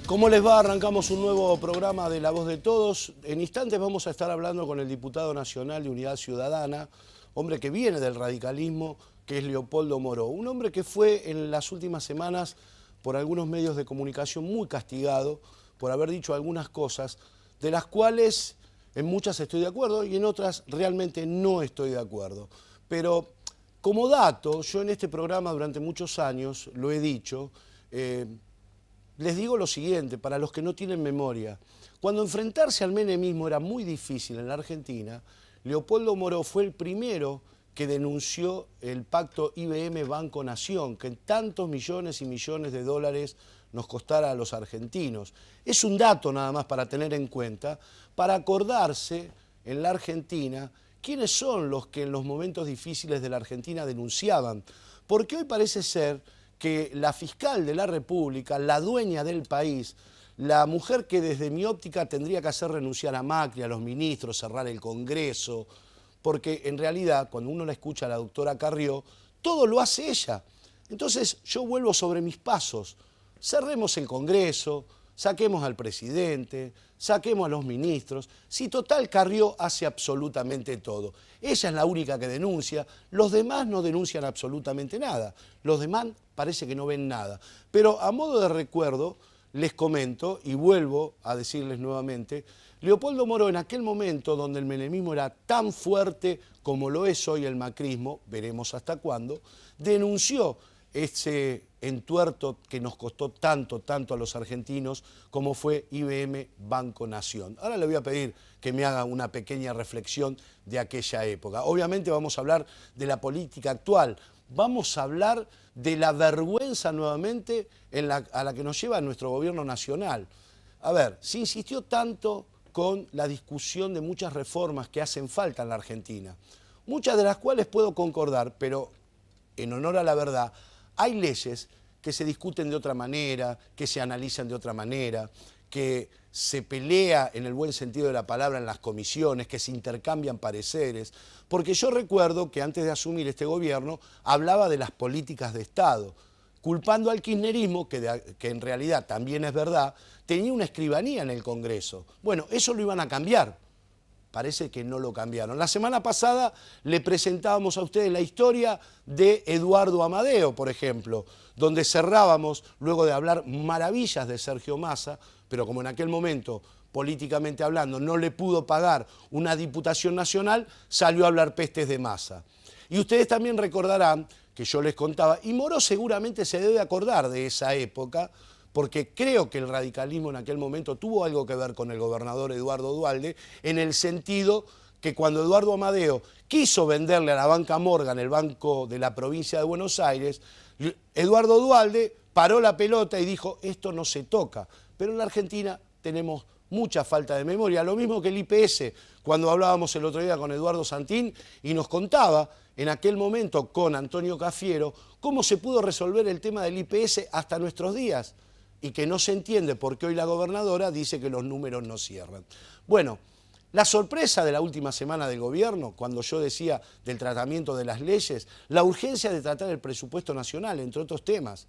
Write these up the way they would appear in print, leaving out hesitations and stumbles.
¿Cómo les va? Arrancamos un nuevo programa de La Voz de Todos. En instantes vamos a estar hablando con el diputado nacional de Unidad Ciudadana, hombre que viene del radicalismo, que es Leopoldo Moró. Un hombre que fue en las últimas semanas por algunos medios de comunicación muy castigado por haber dicho algunas cosas de las cuales en muchas estoy de acuerdo y en otras realmente no estoy de acuerdo. Pero como dato, yo en este programa durante muchos años lo he dicho, les digo lo siguiente, para los que no tienen memoria. Cuando enfrentarse al menemismo era muy difícil en la Argentina, Leopoldo Moró fue el primero que denunció el pacto IBM-Banco Nación, que en tantos millones y millones de dólares nos costara a los argentinos. Es un dato nada más para tener en cuenta, para acordarse en la Argentina quiénes son los que en los momentos difíciles de la Argentina denunciaban. Porque hoy parece ser que la fiscal de la República, la dueña del país, la mujer que desde mi óptica tendría que hacer renunciar a Macri, a los ministros, cerrar el Congreso, porque en realidad cuando uno la escucha a la doctora Carrió, todo lo hace ella. Entonces yo vuelvo sobre mis pasos, cerremos el Congreso, saquemos al presidente, saquemos a los ministros. Si total Carrió hace absolutamente todo. Ella es la única que denuncia, los demás no denuncian absolutamente nada. Los demás parece que no ven nada. Pero a modo de recuerdo, les comento y vuelvo a decirles nuevamente, Leopoldo Moró en aquel momento donde el menemismo era tan fuerte como lo es hoy el macrismo, veremos hasta cuándo, denunció ese entuerto que nos costó tanto a los argentinos como fue IBM Banco Nación. Ahora le voy a pedir que me haga una pequeña reflexión de aquella época. Obviamente vamos a hablar de la política actual, vamos a hablar de la vergüenza nuevamente a la que nos lleva nuestro gobierno nacional. A ver, se insistió tanto con la discusión de muchas reformas que hacen falta en la Argentina, muchas de las cuales puedo concordar, pero en honor a la verdad, hay leyes que se discuten de otra manera, que se analizan de otra manera, que se pelea en el buen sentido de la palabra en las comisiones, que se intercambian pareceres, porque yo recuerdo que antes de asumir este gobierno hablaba de las políticas de Estado, culpando al kirchnerismo, que en realidad también es verdad, tenía una escribanía en el Congreso. Bueno, eso lo iban a cambiar. Parece que no lo cambiaron. La semana pasada le presentábamos a ustedes la historia de Eduardo Amadeo, por ejemplo, donde cerrábamos, luego de hablar maravillas de Sergio Massa, pero como en aquel momento, políticamente hablando, no le pudo pagar una diputación nacional, salió a hablar pestes de Massa. Y ustedes también recordarán que yo les contaba, y Moró seguramente se debe acordar de esa época, porque creo que el radicalismo en aquel momento tuvo algo que ver con el gobernador Eduardo Duhalde, en el sentido que cuando Eduardo Amadeo quiso venderle a la banca Morgan, el banco de la provincia de Buenos Aires, Eduardo Duhalde paró la pelota y dijo, esto no se toca. Pero en la Argentina tenemos mucha falta de memoria, lo mismo que el IPS, cuando hablábamos el otro día con Eduardo Santín y nos contaba en aquel momento con Antonio Cafiero cómo se pudo resolver el tema del IPS hasta nuestros días, y que no se entiende por qué hoy la gobernadora dice que los números no cierran. Bueno, la sorpresa de la última semana del gobierno, cuando yo decía del tratamiento de las leyes, la urgencia de tratar el presupuesto nacional, entre otros temas.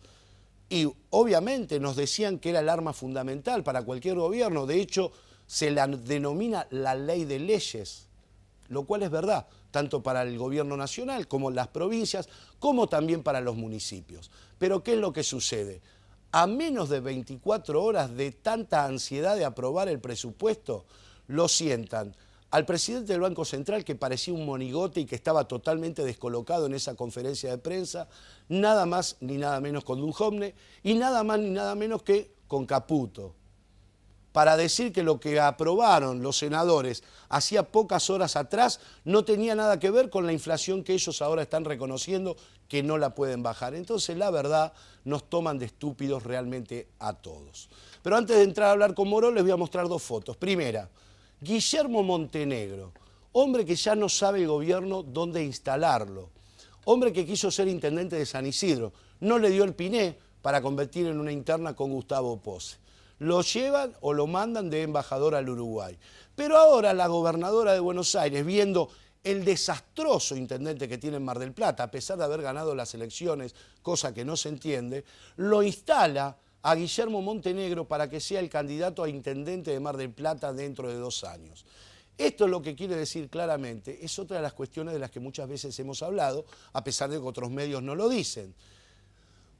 Y obviamente nos decían que era el arma fundamental para cualquier gobierno, de hecho se la denomina la ley de leyes, lo cual es verdad, tanto para el gobierno nacional como las provincias, como también para los municipios. Pero ¿qué es lo que sucede? A menos de 24 horas de tanta ansiedad de aprobar el presupuesto, lo sientan al presidente del Banco Central, que parecía un monigote y que estaba totalmente descolocado en esa conferencia de prensa, nada más ni nada menos con Duhovne, y nada más ni nada menos que con Caputo, para decir que lo que aprobaron los senadores hacía pocas horas atrás no tenía nada que ver con la inflación que ellos ahora están reconociendo que no la pueden bajar. Entonces, la verdad, nos toman de estúpidos realmente a todos. Pero antes de entrar a hablar con Moró, les voy a mostrar dos fotos. Primera, Guillermo Montenegro, hombre que ya no sabe el gobierno dónde instalarlo. Hombre que quiso ser intendente de San Isidro, no le dio el piné para convertir en una interna con Gustavo Pose. Lo llevan o lo mandan de embajador al Uruguay. Pero ahora la gobernadora de Buenos Aires, viendo el desastroso intendente que tiene en Mar del Plata, a pesar de haber ganado las elecciones, cosa que no se entiende, lo instala a Guillermo Montenegro para que sea el candidato a intendente de Mar del Plata dentro de 2 años. Esto es lo que quiere decir claramente, es otra de las cuestiones de las que muchas veces hemos hablado, a pesar de que otros medios no lo dicen.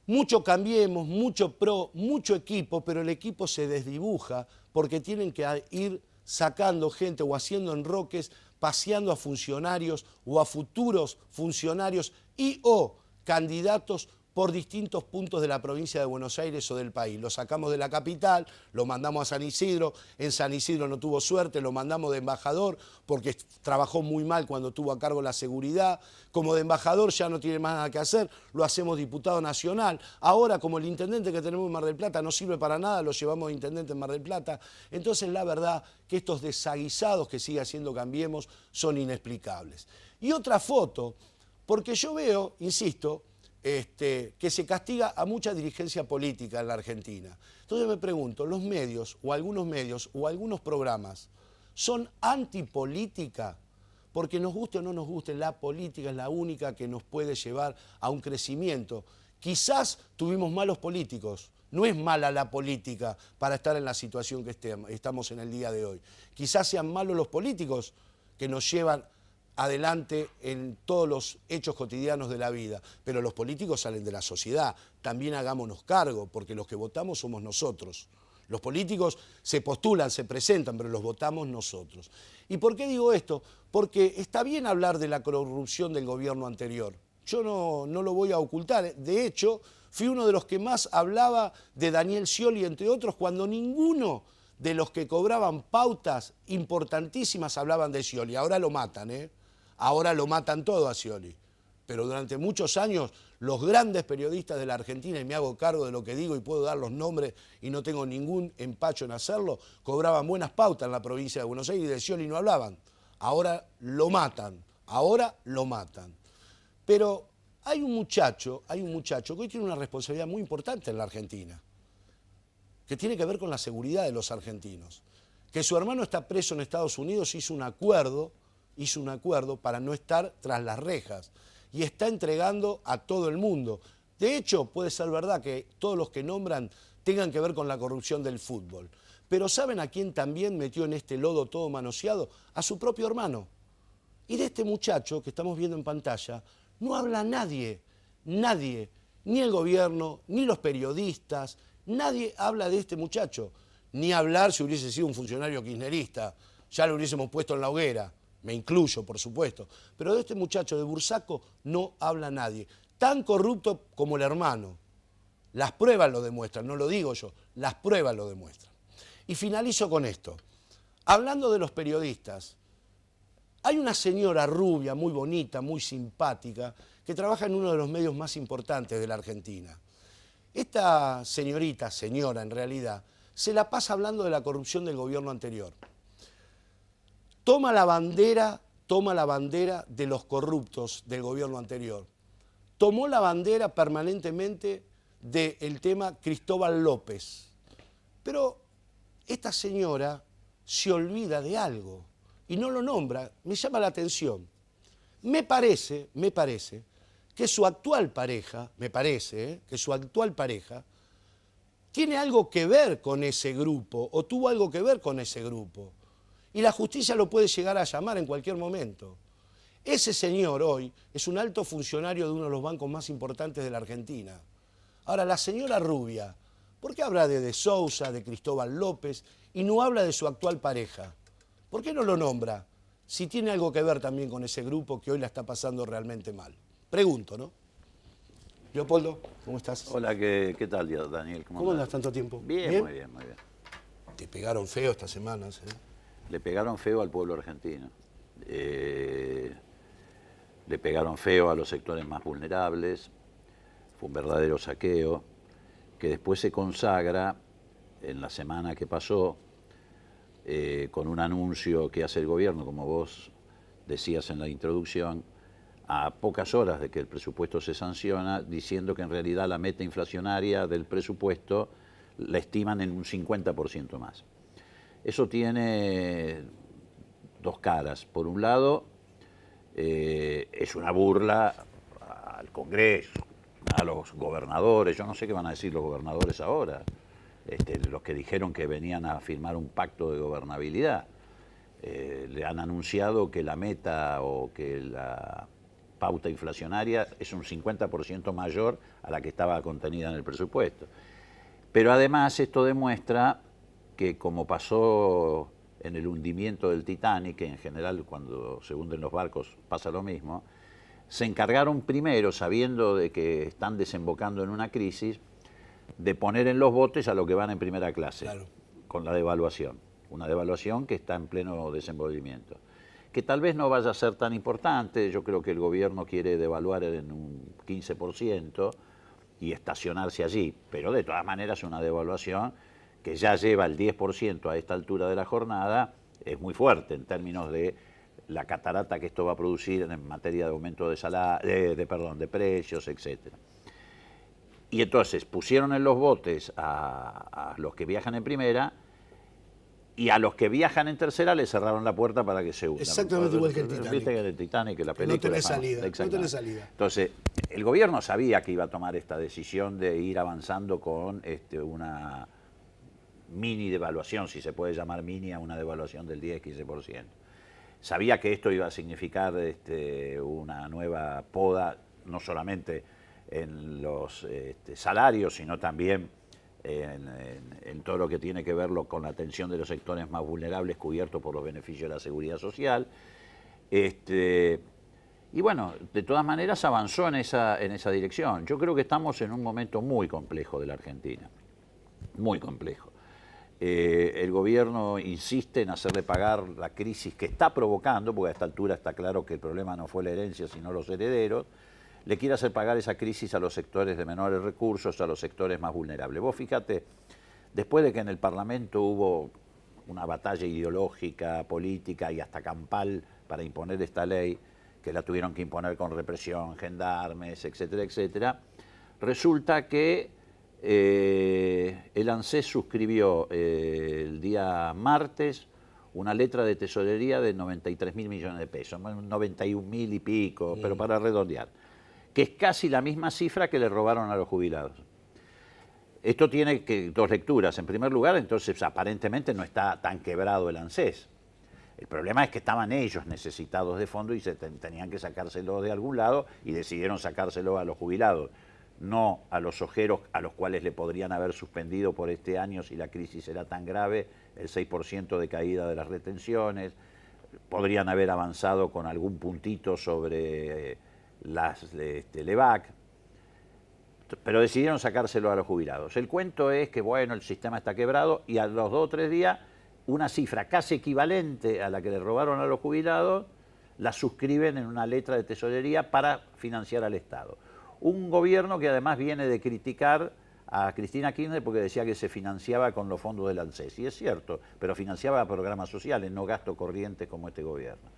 Mucho Cambiemos, mucho PRO, mucho equipo, pero el equipo se desdibuja porque tienen que ir sacando gente o haciendo enroques, paseando a funcionarios o a futuros funcionarios y o candidatos por distintos puntos de la provincia de Buenos Aires o del país. Lo sacamos de la capital, lo mandamos a San Isidro, en San Isidro no tuvo suerte, lo mandamos de embajador porque trabajó muy mal cuando tuvo a cargo la seguridad. Como de embajador ya no tiene más nada que hacer, lo hacemos diputado nacional. Ahora, como el intendente que tenemos en Mar del Plata no sirve para nada, lo llevamos de intendente en Mar del Plata. Entonces, la verdad que estos desaguisados que sigue haciendo Cambiemos son inexplicables. Y otra foto, porque yo veo, insisto, que se castiga a mucha dirigencia política en la Argentina. Entonces me pregunto, ¿los medios o algunos programas son antipolítica? Porque nos guste o no nos guste, la política es la única que nos puede llevar a un crecimiento. Quizás tuvimos malos políticos, no es mala la política para estar en la situación que estamos en el día de hoy. Quizás sean malos los políticos que nos llevan adelante en todos los hechos cotidianos de la vida, pero los políticos salen de la sociedad, también hagámonos cargo, porque los que votamos somos nosotros. Los políticos se postulan, se presentan, pero los votamos nosotros. ¿Y por qué digo esto? Porque está bien hablar de la corrupción del gobierno anterior. Yo no lo voy a ocultar. De hecho, fui uno de los que más hablaba de Daniel Scioli, entre otros, cuando ninguno de los que cobraban pautas importantísimas hablaban de Scioli. Ahora lo matan, ¿eh? Ahora lo matan todo a Scioli. Pero durante muchos años los grandes periodistas de la Argentina, y me hago cargo de lo que digo y puedo dar los nombres y no tengo ningún empacho en hacerlo, cobraban buenas pautas en la provincia de Buenos Aires y de Scioli no hablaban. Ahora lo matan, ahora lo matan. Pero hay un muchacho que hoy tiene una responsabilidad muy importante en la Argentina, que tiene que ver con la seguridad de los argentinos. Que su hermano está preso en Estados Unidos, hizo un acuerdo para no estar tras las rejas y está entregando a todo el mundo. De hecho, puede ser verdad que todos los que nombran tengan que ver con la corrupción del fútbol. Pero ¿saben a quién también metió en este lodo todo manoseado? A su propio hermano. Y de este muchacho que estamos viendo en pantalla no habla nadie, nadie, ni el gobierno, ni los periodistas, nadie habla de este muchacho. Ni hablar si hubiese sido un funcionario kirchnerista, ya lo hubiésemos puesto en la hoguera. Me incluyo, por supuesto, pero de este muchacho de Bursaco no habla nadie. Tan corrupto como el hermano. Las pruebas lo demuestran, no lo digo yo, las pruebas lo demuestran. Y finalizo con esto. Hablando de los periodistas, hay una señora rubia, muy bonita, muy simpática, que trabaja en uno de los medios más importantes de la Argentina. Esta señora en realidad, se la pasa hablando de la corrupción del gobierno anterior. Toma la bandera de los corruptos del gobierno anterior. Tomó la bandera permanentemente del tema Cristóbal López. Pero esta señora se olvida de algo y no lo nombra. Me llama la atención. Me parece que su actual pareja, tiene algo que ver con ese grupo o tuvo algo que ver con ese grupo. Y la justicia lo puede llegar a llamar en cualquier momento. Ese señor hoy es un alto funcionario de uno de los bancos más importantes de la Argentina. Ahora, la señora rubia, ¿por qué habla de Sousa, de Cristóbal López y no habla de su actual pareja? ¿Por qué no lo nombra? Si tiene algo que ver también con ese grupo que hoy la está pasando realmente mal. Pregunto, ¿no? Leopoldo, ¿cómo estás? Hola, ¿qué tal, Daniel? ¿Cómo andas tanto tiempo? Bien, muy bien, muy bien. Te pegaron feo estas semanas, ¿eh? Le pegaron feo al pueblo argentino. Le pegaron feo a los sectores más vulnerables. Fue un verdadero saqueo que después se consagra en la semana que pasó con un anuncio que hace el gobierno, como vos decías en la introducción, a pocas horas de que el presupuesto se sanciona, diciendo que en realidad la meta inflacionaria del presupuesto la estiman en un 50% más. Eso tiene dos caras. Por un lado, es una burla al Congreso, a los gobernadores. Yo no sé qué van a decir los gobernadores ahora. los que dijeron que venían a firmar un pacto de gobernabilidad. Le han anunciado que la meta o que la pauta inflacionaria es un 50% mayor a la que estaba contenida en el presupuesto. Pero además esto demuestra que, como pasó en el hundimiento del Titanic, que en general cuando se hunden los barcos pasa lo mismo, se encargaron primero, sabiendo de que están desembocando en una crisis, de poner en los botes a los que van en primera clase, claro, con la devaluación. Una devaluación que está en pleno desenvolvimiento. Que tal vez no vaya a ser tan importante, yo creo que el gobierno quiere devaluar en un 15% y estacionarse allí, pero de todas maneras una devaluación que ya lleva el 10% a esta altura de la jornada es muy fuerte en términos de la catarata que esto va a producir en materia de aumento de precios, etc. Y entonces pusieron en los botes a los que viajan en primera, y a los que viajan en tercera les cerraron la puerta para que se hundan. Exactamente igual que el Titanic. Viste que el Titanic, que la película. No tenés salida, no tenés salida. Entonces, el gobierno sabía que iba a tomar esta decisión de ir avanzando con una mini devaluación, si se puede llamar mini a una devaluación del 10-15%. Sabía que esto iba a significar una nueva poda, no solamente en los salarios, sino también en todo lo que tiene que ver con la atención de los sectores más vulnerables cubiertos por los beneficios de la seguridad social. Y bueno, de todas maneras avanzó en esa dirección. Yo creo que estamos en un momento muy complejo de la Argentina, muy complejo. El gobierno insiste en hacerle pagar la crisis que está provocando, porque a esta altura está claro que el problema no fue la herencia, sino los herederos. Le quiere hacer pagar esa crisis a los sectores de menores recursos, a los sectores más vulnerables. Vos fíjate, después de que en el Parlamento hubo una batalla ideológica, política y hasta campal para imponer esta ley, que la tuvieron que imponer con represión, gendarmes, etcétera, etcétera, resulta que el ANSES suscribió el día martes una letra de tesorería de 93.000 millones de pesos, 91.000 y pico, pero para redondear, que es casi la misma cifra que le robaron a los jubilados. Esto tiene dos lecturas. En primer lugar, entonces, aparentemente no está tan quebrado el ANSES. El problema es que estaban ellos necesitados de fondo y tenían que sacárselo de algún lado y decidieron sacárselo a los jubilados, no a los ojeros a los cuales le podrían haber suspendido por este año si la crisis era tan grave, el 6% de caída de las retenciones, podrían haber avanzado con algún puntito sobre las LEVAC, pero decidieron sacárselo a los jubilados. El cuento es que, bueno, el sistema está quebrado y a los 2 o 3 días una cifra casi equivalente a la que le robaron a los jubilados la suscriben en una letra de tesorería para financiar al Estado. Un gobierno que además viene de criticar a Cristina Kirchner porque decía que se financiaba con los fondos del ANSES. Y es cierto, pero financiaba programas sociales, no gastos corrientes como este gobierno.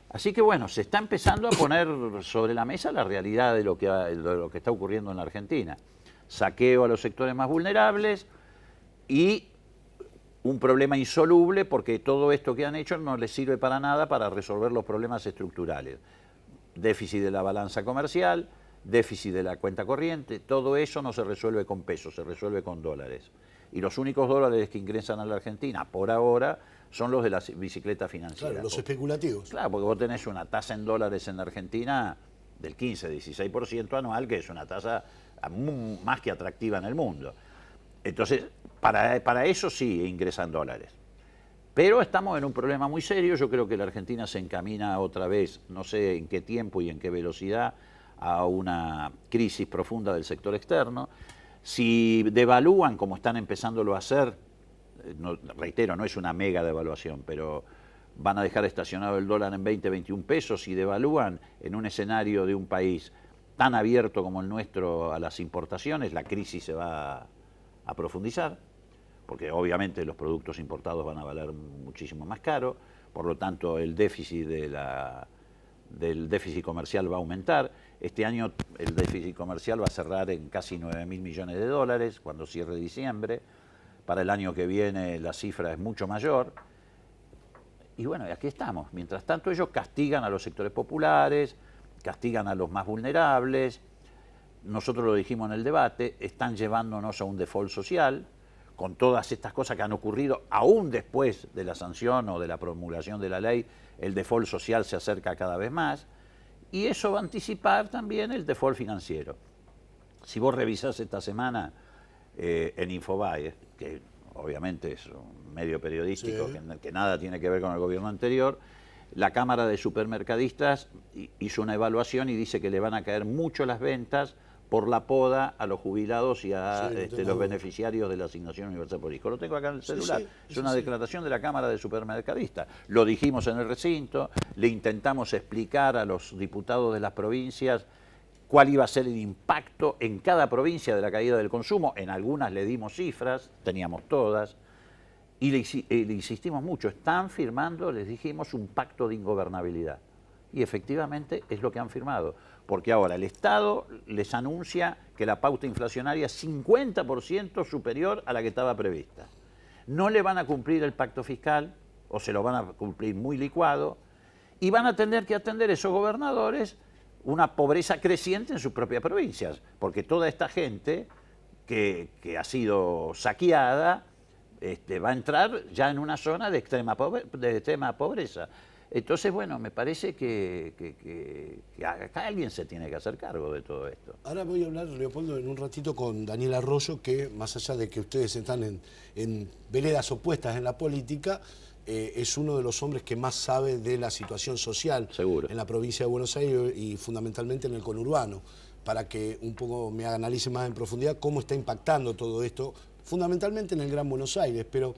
Así que bueno, se está empezando a poner sobre la mesa la realidad de lo que está ocurriendo en la Argentina. Saqueo a los sectores más vulnerables y un problema insoluble porque todo esto que han hecho no les sirve para nada para resolver los problemas estructurales. Déficit de la balanza comercial, déficit de la cuenta corriente, todo eso no se resuelve con pesos, se resuelve con dólares. Y los únicos dólares que ingresan a la Argentina, por ahora, son los de la bicicleta financiera. Claro, los especulativos. Claro, porque vos tenés una tasa en dólares en la Argentina del 15-16% anual, que es una tasa más que atractiva en el mundo. Entonces, para eso sí ingresan dólares. Pero estamos en un problema muy serio. Yo creo que la Argentina se encamina otra vez, no sé en qué tiempo y en qué velocidad, a una crisis profunda del sector externo. Si devalúan, como están empezándolo a hacer, reitero, no es una mega devaluación, pero van a dejar estacionado el dólar en 20, 21 pesos. Si devalúan en un escenario de un país tan abierto como el nuestro a las importaciones, la crisis se va a profundizar, porque obviamente los productos importados van a valer muchísimo más caro, por lo tanto el déficit del déficit comercial va a aumentar. Este año el déficit comercial va a cerrar en casi 9.000 millones de dólares cuando cierre diciembre. Para el año que viene la cifra es mucho mayor. Y bueno, aquí estamos. Mientras tanto ellos castigan a los sectores populares, castigan a los más vulnerables. Nosotros lo dijimos en el debate, están llevándonos a un default social, con todas estas cosas que han ocurrido, aún después de la sanción o de la promulgación de la ley, el default social se acerca cada vez más, y eso va a anticipar también el default financiero. Si vos revisás esta semana en Infobae, que obviamente es un medio periodístico sí, que nada tiene que ver con el gobierno anterior, la Cámara de Supermercadistas hizo una evaluación y dice que le van a caer mucho las ventas por la poda a los jubilados y a los beneficiarios de la asignación universal por hijo. Lo tengo acá en el celular. Es una declaración de la Cámara de Supermercadistas. Lo dijimos en el recinto, le intentamos explicar a los diputados de las provincias cuál iba a ser el impacto en cada provincia de la caída del consumo. En algunas le dimos cifras, teníamos todas, y le insistimos mucho. Están firmando, les dijimos, un pacto de ingobernabilidad. Y efectivamente es lo que han firmado. Porque ahora el Estado les anuncia que la pauta inflacionaria es 50% superior a la que estaba prevista. No le van a cumplir el pacto fiscal, o se lo van a cumplir muy licuado, y van a tener que atender esos gobernadores una pobreza creciente en sus propias provincias. Porque toda esta gente que ha sido saqueada va a entrar ya en una zona de extrema pobreza. Entonces, bueno, me parece que acá alguien se tiene que hacer cargo de todo esto. Ahora voy a hablar, Leopoldo, en un ratito con Daniel Arroyo, que más allá de que ustedes están en veredas opuestas en la política, es uno de los hombres que más sabe de la situación social Seguro. en la provincia de Buenos Aires y fundamentalmente en el conurbano, para que un poco me analice más en profundidad cómo está impactando todo esto, fundamentalmente en el Gran Buenos Aires. Pero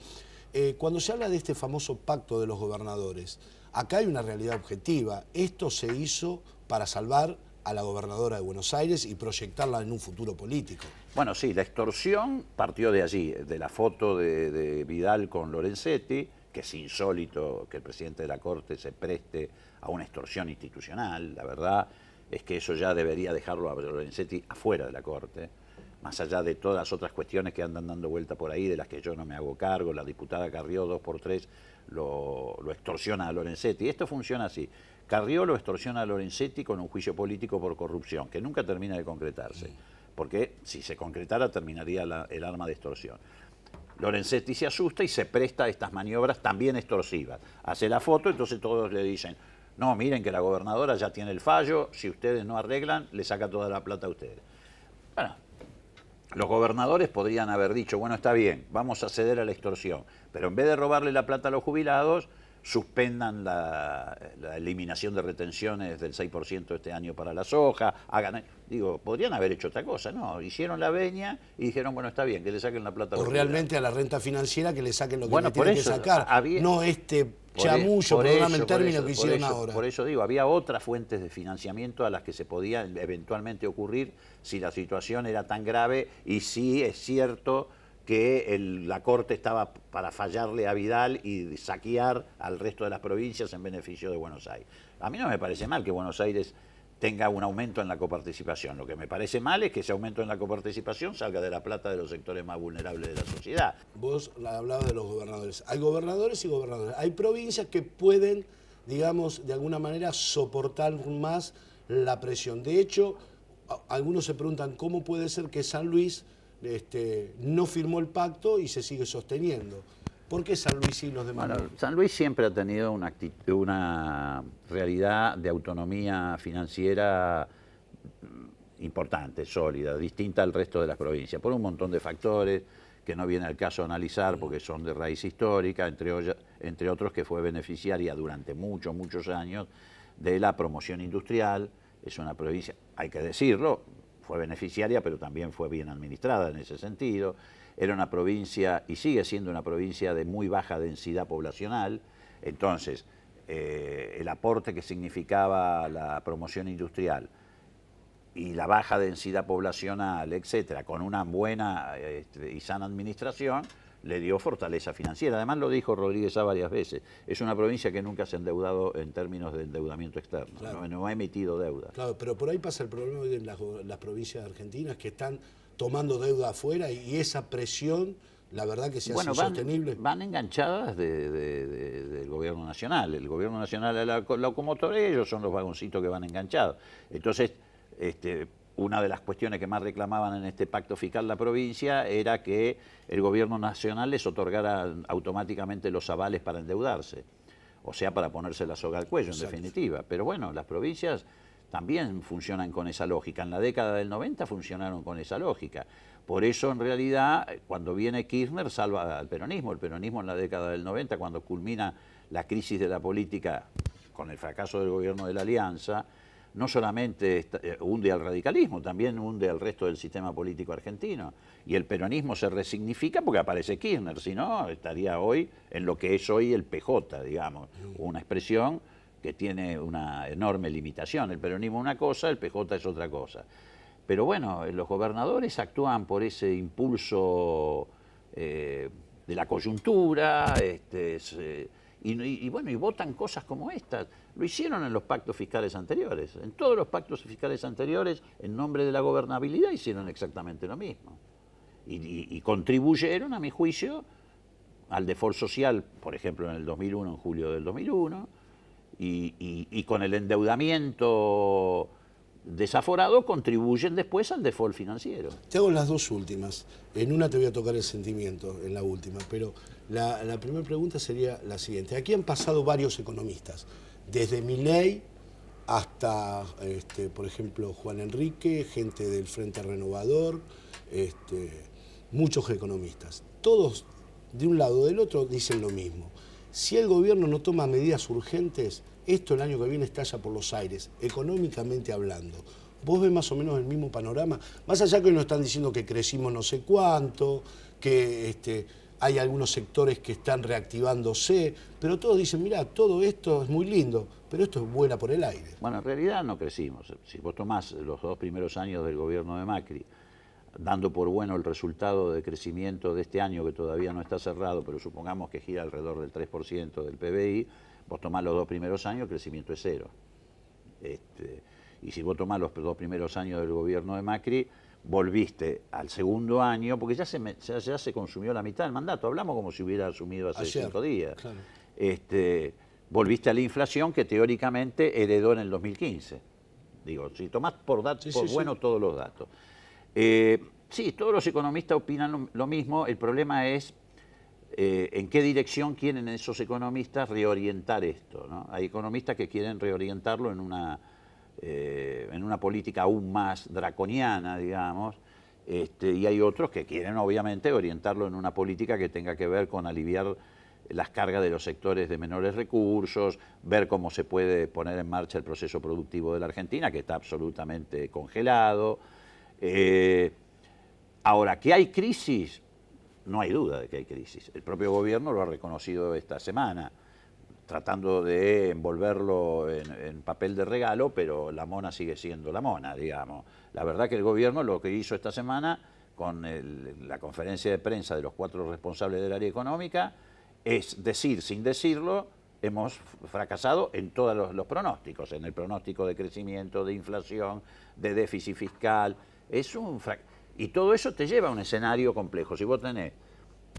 cuando se habla de este famoso pacto de los gobernadores, acá hay una realidad objetiva. Esto se hizo para salvar a la gobernadora de Buenos Aires y proyectarla en un futuro político. Bueno, sí, la extorsión partió de allí, de la foto de Vidal con Lorenzetti, que es insólito que el presidente de la Corte se preste a una extorsión institucional. La verdad es que eso ya debería dejarlo a Lorenzetti afuera de la Corte, más allá de todas las otras cuestiones que andan dando vuelta por ahí, de las que yo no me hago cargo. La diputada Carrió 2x3 lo extorsiona a Lorenzetti. Esto funciona así. Carrió lo extorsiona a Lorenzetti con un juicio político por corrupción, que nunca termina de concretarse, porque si se concretara terminaría el arma de extorsión. Lorenzetti se asusta y se presta a estas maniobras también extorsivas. Hace la foto, entonces todos le dicen: no, miren que la gobernadora ya tiene el fallo, si ustedes no arreglan, le saca toda la plata a ustedes. Bueno, los gobernadores podrían haber dicho: bueno, está bien, vamos a ceder a la extorsión, pero en vez de robarle la plata a los jubilados, suspendan la eliminación de retenciones del 6% este año para la soja, podrían haber hecho otra cosa. No, hicieron la veña y dijeron: bueno, está bien, que le saquen la plata a los jubilados. Realmente a la renta financiera que le saquen lo que Bueno, le tienen que sacar, no chamullo, perdóname el término que hicieron ahora. Por eso digo, había otras fuentes de financiamiento a las que se podía eventualmente ocurrir si la situación era tan grave, y sí es cierto que la Corte estaba para fallarle a Vidal y saquear al resto de las provincias en beneficio de Buenos Aires. A mí no me parece mal que Buenos Aires tenga un aumento en la coparticipación. Lo que me parece mal es que ese aumento en la coparticipación salga de la plata de los sectores más vulnerables de la sociedad. Vos hablabas de los gobernadores. Hay gobernadores y gobernadores. Hay provincias que pueden, digamos, de alguna manera soportar más la presión. De hecho, algunos se preguntan cómo puede ser que San Luis no firmó el pacto y se sigue sosteniendo. ¿Por qué San Luis y los demás? Bueno, San Luis siempre ha tenido una realidad de autonomía financiera importante, sólida, distinta al resto de las provincias, por un montón de factores que no viene al caso analizar porque son de raíz histórica, entre otros que fue beneficiaria durante muchos años de la promoción industrial. Es una provincia, hay que decirlo, fue beneficiaria, pero también fue bien administrada en ese sentido. Era una provincia, y sigue siendo una provincia, de muy baja densidad poblacional. Entonces, el aporte que significaba la promoción industrial y la baja densidad poblacional, etcétera, con una buena y sana administración, le dio fortaleza financiera. Además, lo dijo Rodríguez A varias veces, es una provincia que nunca se ha endeudado en términos de endeudamiento externo, claro. No ha emitido deuda. Claro, pero por ahí pasa el problema de las provincias argentinas que están tomando deuda afuera, y esa presión, la verdad que se hace insostenible. Van enganchadas del gobierno nacional. El gobierno nacional es la locomotora y ellos son los vagoncitos que van enganchados. Entonces, una de las cuestiones que más reclamaban en este pacto fiscal la provincia era que el gobierno nacional les otorgara automáticamente los avales para endeudarse, o sea, para ponerse la soga al cuello, en definitiva. Pero bueno, las provincias también funcionan con esa lógica. En la década del 90 funcionaron con esa lógica. Por eso, en realidad, cuando viene Kirchner, salva al peronismo. El peronismo en la década del 90, cuando culmina la crisis de la política con el fracaso del gobierno de la Alianza, no solamente hunde al radicalismo, también hunde al resto del sistema político argentino. Y el peronismo se resignifica porque aparece Kirchner, si no, estaría hoy en lo que es hoy el PJ, digamos, una expresión que tiene una enorme limitación. El peronismo es una cosa, el PJ es otra cosa. Pero bueno, los gobernadores actúan por ese impulso de la coyuntura, y bueno, y votan cosas como estas. Lo hicieron en los pactos fiscales anteriores. En todos los pactos fiscales anteriores, en nombre de la gobernabilidad, hicieron exactamente lo mismo. Y contribuyeron, a mi juicio, al default social, por ejemplo, en el 2001, en julio del 2001, y con el endeudamiento desaforado contribuyen después al default financiero. Te hago las dos últimas. En una te voy a tocar el sentimiento, en la última, pero la primera pregunta sería la siguiente. Aquí han pasado varios economistas, desde Milei hasta, por ejemplo, Juan Enrique, gente del Frente Renovador, muchos economistas. Todos, de un lado o del otro, dicen lo mismo. Si el gobierno no toma medidas urgentes, esto el año que viene estalla por los aires, económicamente hablando. ¿Vos ves más o menos el mismo panorama? Más allá que hoy nos están diciendo que crecimos no sé cuánto, que hay algunos sectores que están reactivándose, pero todos dicen, mira, todo esto es muy lindo, pero esto vuela por el aire. Bueno, en realidad no crecimos. Si vos tomás los 2 primeros años del gobierno de Macri, dando por bueno el resultado de crecimiento de este año, que todavía no está cerrado, pero supongamos que gira alrededor del 3% del PBI, vos tomás los 2 primeros años, el crecimiento es 0. Y si vos tomás los 2 primeros años del gobierno de Macri, volviste al segundo año, porque ya se consumió la mitad del mandato, hablamos como si hubiera asumido hace 5 días. Claro. Volviste a la inflación que teóricamente heredó en el 2015. Digo, si tomás por bueno todos los datos. Sí, todos los economistas opinan lo mismo, el problema es en qué dirección quieren esos economistas reorientar esto, ¿no? Hay economistas que quieren reorientarlo en una política aún más draconiana, digamos, y hay otros que quieren obviamente orientarlo en una política que tenga que ver con aliviar las cargas de los sectores de menores recursos, ver cómo se puede poner en marcha el proceso productivo de la Argentina, que está absolutamente congelado. Ahora, ¿que hay crisis? No hay duda de que hay crisis. El propio gobierno lo ha reconocido esta semana, tratando de envolverlo en papel de regalo, pero la mona sigue siendo la mona, digamos. La verdad que el gobierno lo que hizo esta semana con la conferencia de prensa de los 4 responsables del área económica es decir, sin decirlo, hemos fracasado en todos los pronósticos, en el pronóstico de crecimiento, de inflación, de déficit fiscal. Y todo eso te lleva a un escenario complejo. Si vos tenés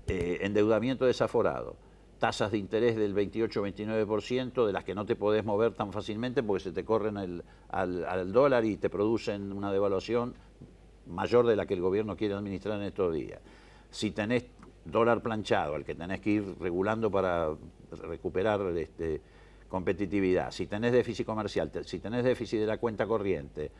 endeudamiento desaforado, tasas de interés del 28-29%, de las que no te podés mover tan fácilmente porque se te corren al dólar y te producen una devaluación mayor de la que el gobierno quiere administrar en estos días. Si tenés dólar planchado, al que tenés que ir regulando para recuperar competitividad, si tenés déficit comercial, si tenés déficit de la cuenta corriente,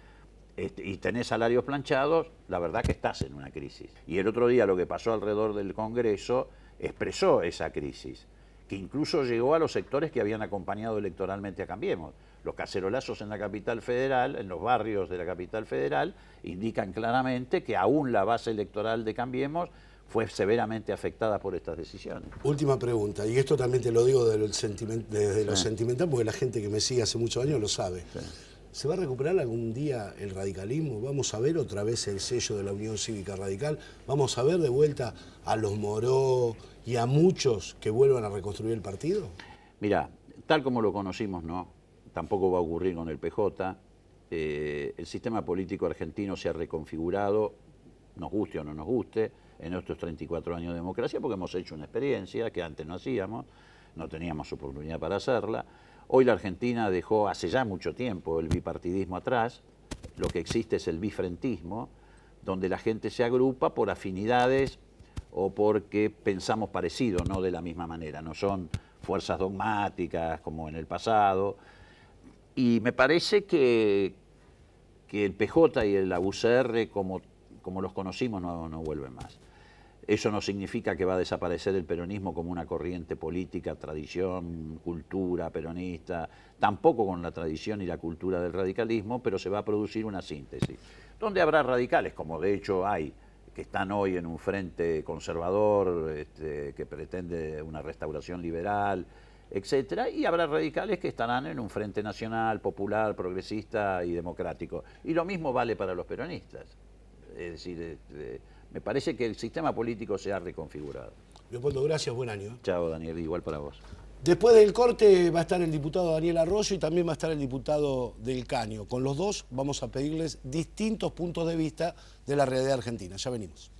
y tenés salarios planchados, la verdad que estás en una crisis. Y el otro día lo que pasó alrededor del Congreso expresó esa crisis, que incluso llegó a los sectores que habían acompañado electoralmente a Cambiemos. Los cacerolazos en la capital federal, en los barrios de la capital federal, indican claramente que aún la base electoral de Cambiemos fue severamente afectada por estas decisiones. Última pregunta, y esto también te lo digo desde lo sentimental, porque la gente que me sigue hace muchos años lo sabe. Sí. ¿Se va a recuperar algún día el radicalismo? ¿Vamos a ver otra vez el sello de la Unión Cívica Radical? ¿Vamos a ver de vuelta a los Moró y a muchos que vuelvan a reconstruir el partido? Mirá, tal como lo conocimos, no. Tampoco va a ocurrir con el PJ. El sistema político argentino se ha reconfigurado, nos guste o no nos guste, en estos 34 años de democracia, porque hemos hecho una experiencia que antes no hacíamos, no teníamos oportunidad para hacerla. Hoy la Argentina dejó hace ya mucho tiempo el bipartidismo atrás, lo que existe es el bifrentismo, donde la gente se agrupa por afinidades o porque pensamos parecido, no de la misma manera, no son fuerzas dogmáticas como en el pasado. Y me parece que el PJ y la UCR, como los conocimos, no vuelven más. Eso no significa que va a desaparecer el peronismo como una corriente política, tradición, cultura peronista, tampoco con la tradición y la cultura del radicalismo, pero se va a producir una síntesis, donde habrá radicales, como de hecho hay, que están hoy en un frente conservador, que pretende una restauración liberal, etcétera, y habrá radicales que estarán en un frente nacional, popular, progresista y democrático. Y lo mismo vale para los peronistas. Es decir, me parece que el sistema político se ha reconfigurado. Leopoldo, gracias, buen año. Chao, Daniel, igual para vos. Después del corte va a estar el diputado Daniel Arroyo y también va a estar el diputado del Caño. Con los dos vamos a pedirles distintos puntos de vista de la realidad argentina. Ya venimos.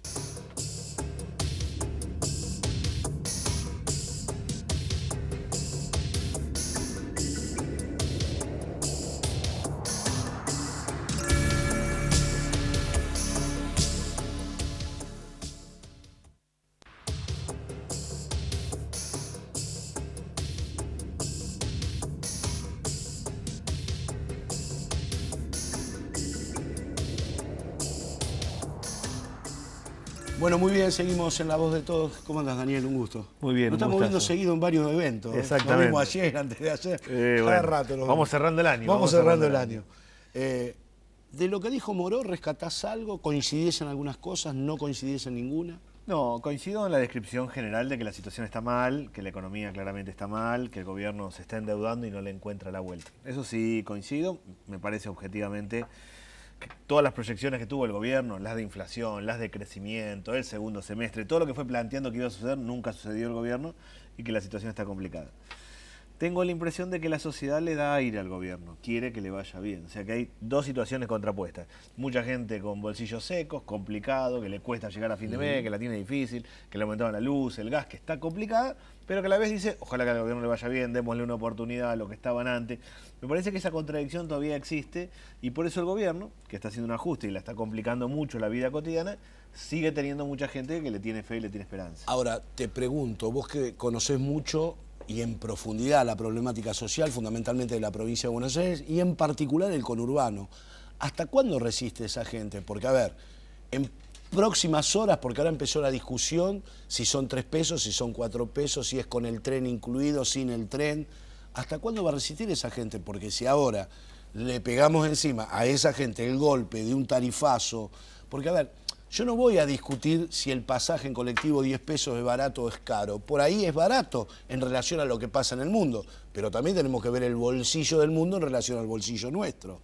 Bueno, muy bien, seguimos en La Voz de Todos. ¿Cómo andas, Daniel? Un gusto. Muy bien, nos estamos viendo seguido en varios eventos. Exactamente. Nos vimos ayer, antes de ayer. Cada rato nos vamos cerrando el año. Vamos cerrando el año. De lo que dijo Moró, ¿rescatás algo? ¿Coincidís en algunas cosas? ¿No coincidís en ninguna? No, coincido en la descripción general de que la situación está mal, que la economía claramente está mal, que el gobierno se está endeudando y no le encuentra la vuelta. Eso sí coincido, me parece objetivamente que todas las proyecciones que tuvo el gobierno, las de inflación, las de crecimiento, el segundo semestre, todo lo que fue planteando que iba a suceder, nunca sucedió el gobierno y que la situación está complicada. Tengo la impresión de que la sociedad le da aire al gobierno, quiere que le vaya bien. O sea que hay dos situaciones contrapuestas. Mucha gente con bolsillos secos, complicado, que le cuesta llegar a fin de mes, que la tiene difícil, que le aumentaban la luz, el gas, que está complicada, pero que a la vez dice, ojalá que al gobierno le vaya bien, démosle una oportunidad a lo que estaban antes. Me parece que esa contradicción todavía existe y por eso el gobierno, que está haciendo un ajuste y la está complicando mucho la vida cotidiana, sigue teniendo mucha gente que le tiene fe y le tiene esperanza. Ahora, te pregunto, vos que conocés mucho y en profundidad la problemática social, fundamentalmente de la provincia de Buenos Aires, y en particular el conurbano, ¿hasta cuándo resiste esa gente? Porque, a ver, en próximas horas, porque ahora empezó la discusión, si son 3 pesos, si son 4 pesos, si es con el tren incluido, sin el tren, ¿hasta cuándo va a resistir esa gente? Porque si ahora le pegamos encima a esa gente el golpe de un tarifazo, porque, a ver, yo no voy a discutir si el pasaje en colectivo 10 pesos es barato o es caro. Por ahí es barato en relación a lo que pasa en el mundo. Pero también tenemos que ver el bolsillo del mundo en relación al bolsillo nuestro.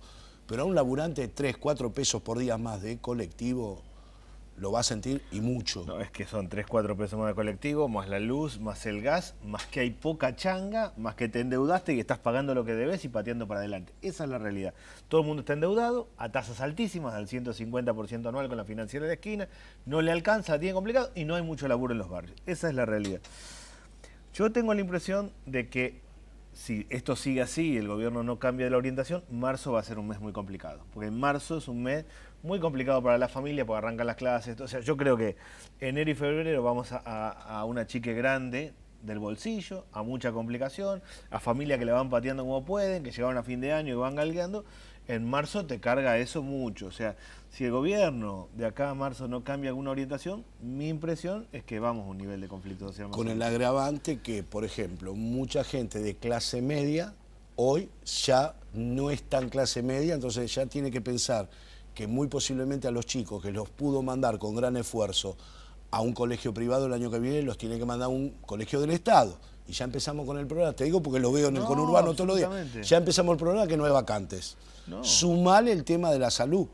Pero a un laburante de 3, 4 pesos por día más de colectivo lo va a sentir y mucho. No, es que son 3, 4 pesos más de colectivo, más la luz, más el gas, más que hay poca changa, más que te endeudaste y estás pagando lo que debes y pateando para adelante. Esa es la realidad. Todo el mundo está endeudado a tasas altísimas, al 150% anual con la financiera de la esquina, no le alcanza, la tiene complicado y no hay mucho laburo en los barrios. Esa es la realidad. Yo tengo la impresión de que si esto sigue así y el gobierno no cambia de la orientación, marzo va a ser un mes muy complicado. Porque en marzo es un mes muy complicado para la familia porque arrancan las clases. O sea, yo creo que enero y febrero vamos a una chique grande del bolsillo, a mucha complicación, a familias que le van pateando como pueden, que llegaron a fin de año y van galgueando. En marzo te carga eso mucho. O sea, si el gobierno de acá a marzo no cambia alguna orientación, mi impresión es que vamos a un nivel de conflicto social más con el agravante que, por ejemplo, mucha gente de clase media hoy ya no es tan clase media, entonces ya tiene que pensar que muy posiblemente a los chicos que los pudo mandar con gran esfuerzo a un colegio privado el año que viene, los tiene que mandar a un colegio del Estado. Y ya empezamos con el problema, te digo porque lo veo en el conurbano todos los días. Ya empezamos el problema que no hay vacantes. Sumale el tema de la salud.